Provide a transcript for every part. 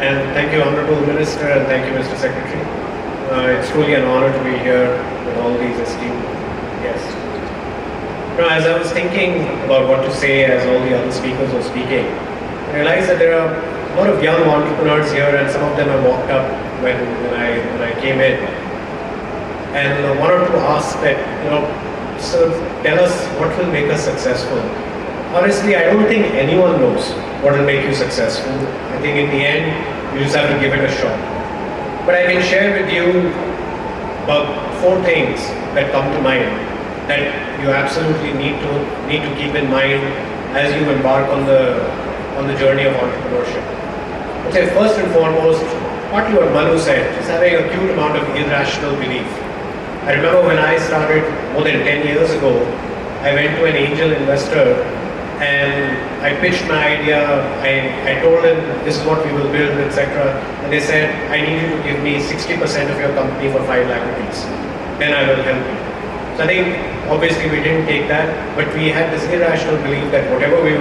And thank you, Honorable Minister, and thank you, Mr. Secretary. It's truly an honor to be here with all these esteemed guests. As I was thinking about what to say as all the other speakers were speaking, I realized that there are a lot of young entrepreneurs here, and some of them have walked up when I came in. And I wanted to ask that, so tell us what will make us successful. Honestly, I don't think anyone knows what will make you successful. I think in the end, you just have to give it a shot. But I can share with you about 4 things that come to mind that you absolutely need to keep in mind as you embark on the journey of entrepreneurship. I'd say first and foremost, partly what Manu said, just having a huge amount of irrational belief. I remember when I started more than 10 years ago, I went to an angel investor and I pitched my idea. I told them this is what we will build, etc. And they said, I need you to give me 60% of your company for 5 lakh rupees. Then I will help you. So I think obviously we didn't take that, but we had this irrational belief that whatever we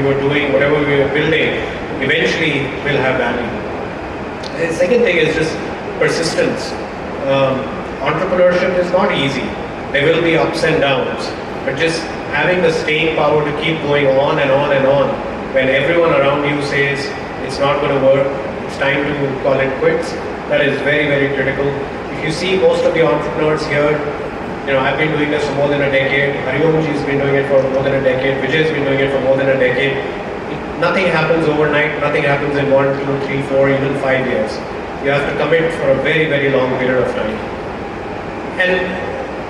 were doing, whatever we were building, eventually will have value. The second thing is just persistence. Entrepreneurship is not easy. There will be ups and downs, but just having the staying power to keep going on and on and on when everyone around you says it's not going to work, it's time to call it quits, that is very, very critical. If you see most of the entrepreneurs here, I've been doing this for more than a decade, Hariomji has been doing it for more than a decade, Vijay has been doing it for more than a decade. Nothing happens overnight, nothing happens in 1, 2, 3, 4, even 5 years. You have to commit for a very, very long period of time. And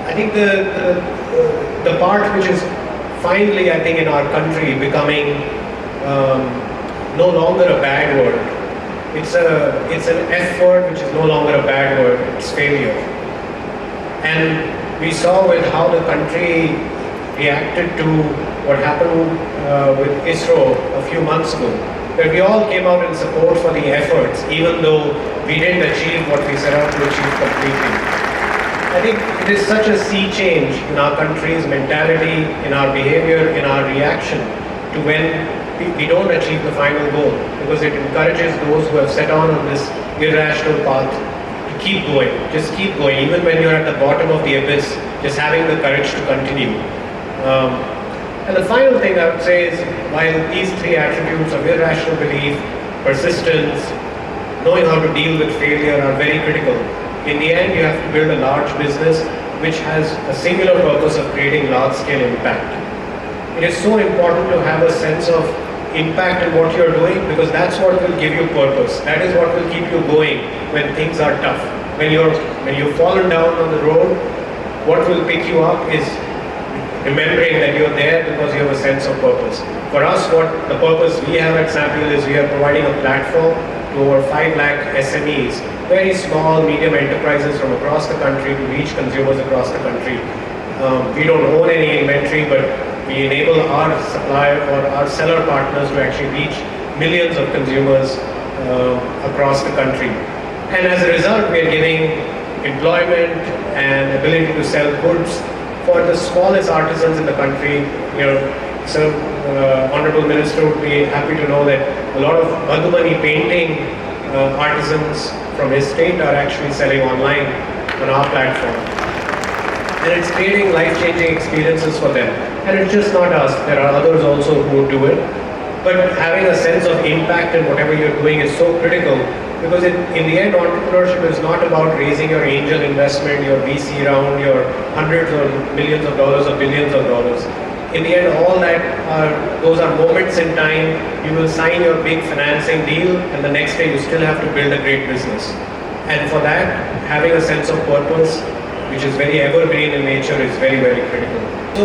I think the part which is finally, I think, in our country becoming no longer a bad word. It's an F word which is no longer a bad word. It's failure. And we saw with how the country reacted to what happened with ISRO a few months ago, where we all came out in support for the efforts, even though we didn't achieve what we set out to achieve completely. I think it is such a sea change in our country's mentality, in our behavior, in our reaction to when we don't achieve the final goal, because it encourages those who have set on this irrational path to keep going, just keep going, even when you're at the bottom of the abyss, just having the courage to continue. And the final thing I would say is, while these 3 attributes of irrational belief, persistence, knowing how to deal with failure are very critical, in the end, you have to build a large business which has a singular purpose of creating large-scale impact. It is so important to have a sense of impact in what you're doing, because that's what will give you purpose. That is what will keep you going when things are tough. When you've fallen down on the road, what will pick you up is remembering that you're there because you have a sense of purpose. For us, what the purpose we have at Sampiel is we are providing a platform to over 5 lakh SMEs, very small, medium enterprises from across the country to reach consumers across the country. We don't own any inventory, but we enable our supplier or our seller partners to actually reach millions of consumers across the country. And as a result, we are giving employment and ability to sell goods for the smallest artisans in the country. So Honorable Minister would be happy to know that a lot of Madhubani painting artisans from his state are actually selling online on our platform. And it's creating life-changing experiences for them. And it's just not us, there are others also who do it. But having a sense of impact in whatever you're doing is so critical, because in the end, entrepreneurship is not about raising your angel investment, your VC round, your hundreds or millions of dollars or billions of dollars. In the end, all those are moments in time. You will sign your big financing deal, and the next day you still have to build a great business. And for that, having a sense of purpose, which is very evergreen in nature, is very, very critical. So,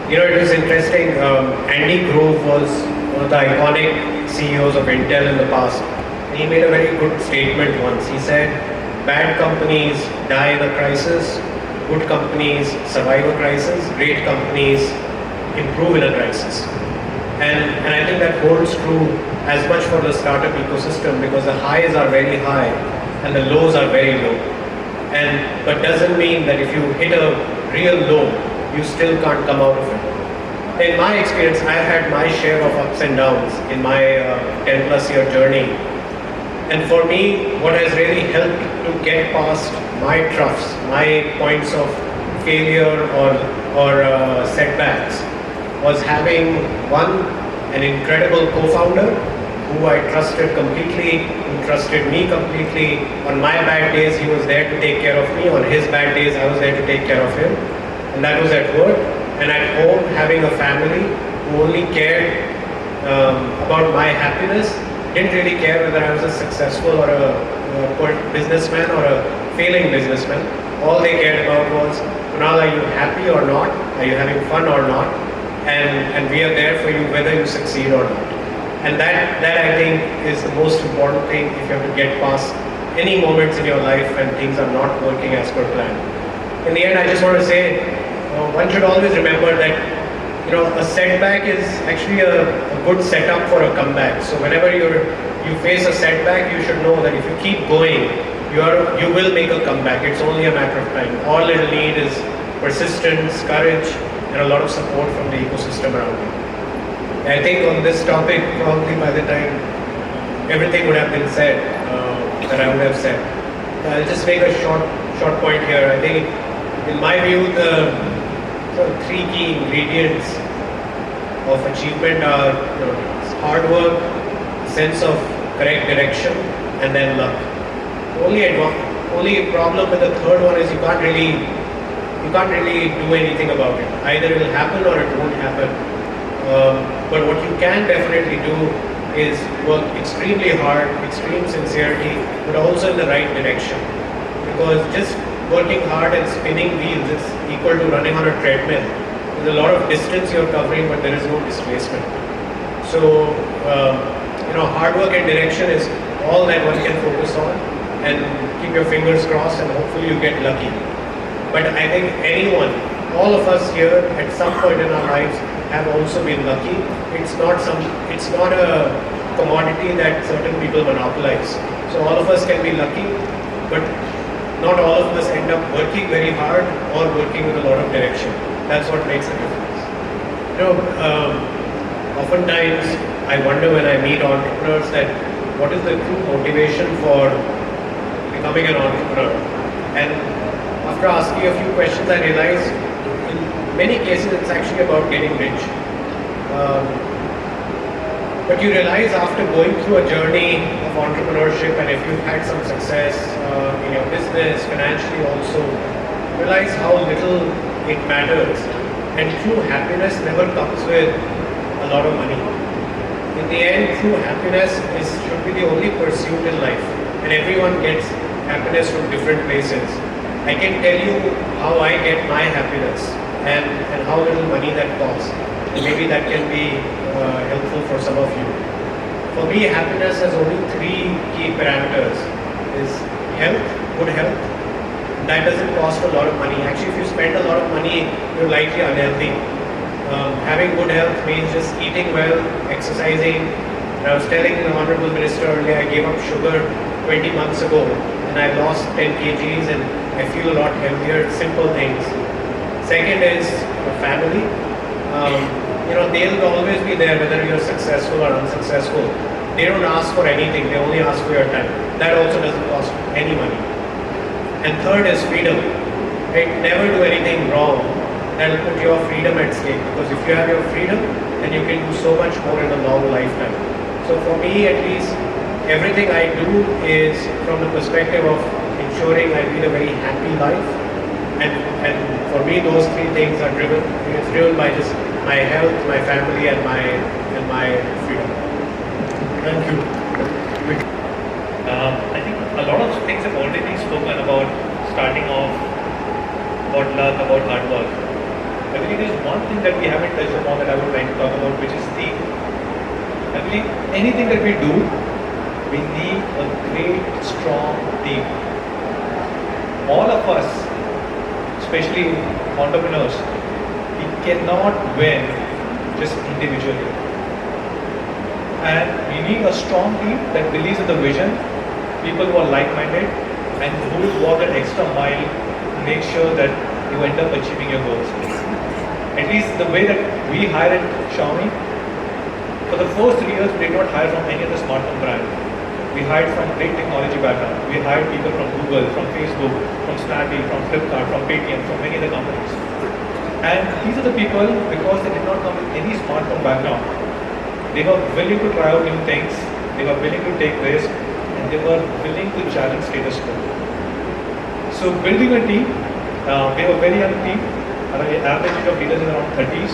it was interesting. Andy Grove was one of the iconic CEOs of Intel in the past. And he made a very good statement once. He said, bad companies die in a crisis, good companies survive a crisis, great companies improve in a crisis. And I think that holds true as much for the startup ecosystem, because the highs are very high and the lows are very low. But doesn't mean that if you hit a real low, you still can't come out of it. in my experience, I've had my share of ups and downs in my 10 plus year journey. And for me, what has really helped to get past my troughs, my points of failure or setbacks, was having an incredible co-founder who I trusted completely, who trusted me completely. On my bad days, he was there to take care of me. On his bad days, I was there to take care of him. And that was at work. And at home, having a family who only cared about my happiness, didn't really care whether I was a successful or a businessman or a failing businessman. All they cared about was, Kunal, are you happy or not? Are you having fun or not? And we are there for you whether you succeed or not. And that I think is the most important thing if you have to get past any moments in your life when things are not working as per plan. In the end, I just want to say, one should always remember that a setback is actually a good setup for a comeback. So whenever you face a setback, you should know that if you keep going, you will make a comeback. It's only a matter of time. All it'll need is persistence, courage, and a lot of support from the ecosystem around you. I think on this topic, probably by the time everything would have been said that I would have said. I'll just make a short point here. I think, in my view, the three key ingredients of achievement are hard work, sense of correct direction, and then luck. Only problem with the third one is you can't really do anything about it. Either it will happen or it won't happen. But what you can definitely do is work extremely hard, extreme sincerity, but also in the right direction. Because just working hard and spinning wheels is equal to running on a treadmill. There's a lot of distance you're covering, but there is no displacement. So, hard work and direction is all that one can focus on, and keep your fingers crossed, and hopefully you get lucky. But I think all of us here at some point in our lives have also been lucky. It's not a commodity that certain people monopolize. So all of us can be lucky, but not all of us end up working very hard or working with a lot of direction. That's what makes a difference. Oftentimes I wonder when I meet entrepreneurs that what is the true motivation for becoming an entrepreneur? And after asking a few questions, I realized in many cases it's actually about getting rich. But you realize after going through a journey of entrepreneurship, and if you've had some success in your business, financially also, realize how little it matters. And true happiness never comes with a lot of money. In the end, true happiness should be the only pursuit in life. And everyone gets happiness from different places. I can tell you how I get my happiness and how little money that costs. And maybe that can be helpful for some of you. For me, happiness has only three key parameters. Is health, good health. That doesn't cost a lot of money. Actually, if you spend a lot of money, you're likely unhealthy. Having good health means just eating well, exercising. And I was telling the Honorable Minister earlier, I gave up sugar 20 months ago and I lost 10 kgs and I feel a lot healthier. Simple things. Second is family. They'll always be there whether you're successful or unsuccessful. They don't ask for anything, they only ask for your time. That also doesn't cost any money. And third is freedom. Right? Never do anything wrong that'll put your freedom at stake, because if you have your freedom, then you can do so much more in a long lifetime. So for me at least, everything I do is from the perspective of ensuring I lead a very happy life. And for me, those three things are driven. It's driven by just my health, my family, and my freedom. Thank you. I think a lot of things have already been spoken about, starting off, about luck, about hard work. I believe there's one thing that we haven't touched upon that I would like to talk about, which is team. I believe anything that we do, we need a great, strong team. All of us, especially entrepreneurs, we cannot win just individually. And we need a strong team that believes in the vision, people who are like-minded, and who will walk an extra mile to make sure that you end up achieving your goals. At least the way that we hire at Xiaomi, for the first 3 years, we did not hire from any other smartphone brand. We hired from great technology background. We hired people from Google, from Facebook, from Snapdeal, from Flipkart, from Paytm, from many other companies. And these are the people, because they did not come with any smartphone background, they were willing to try out new things, they were willing to take risks, and they were willing to challenge status quo. So building a team, we have a very young team. Our average age of leaders is around 30s.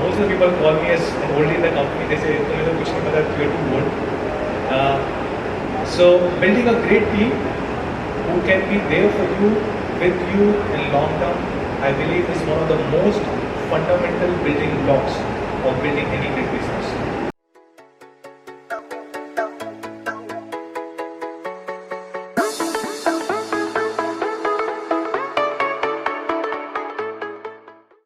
Most of the people call me as an oldie in the company. They say, "Tumhe to kuch nahi pata, you're too old." So building a great team who can be there for you, with you in long term, I believe is one of the most fundamental building blocks of building any great business.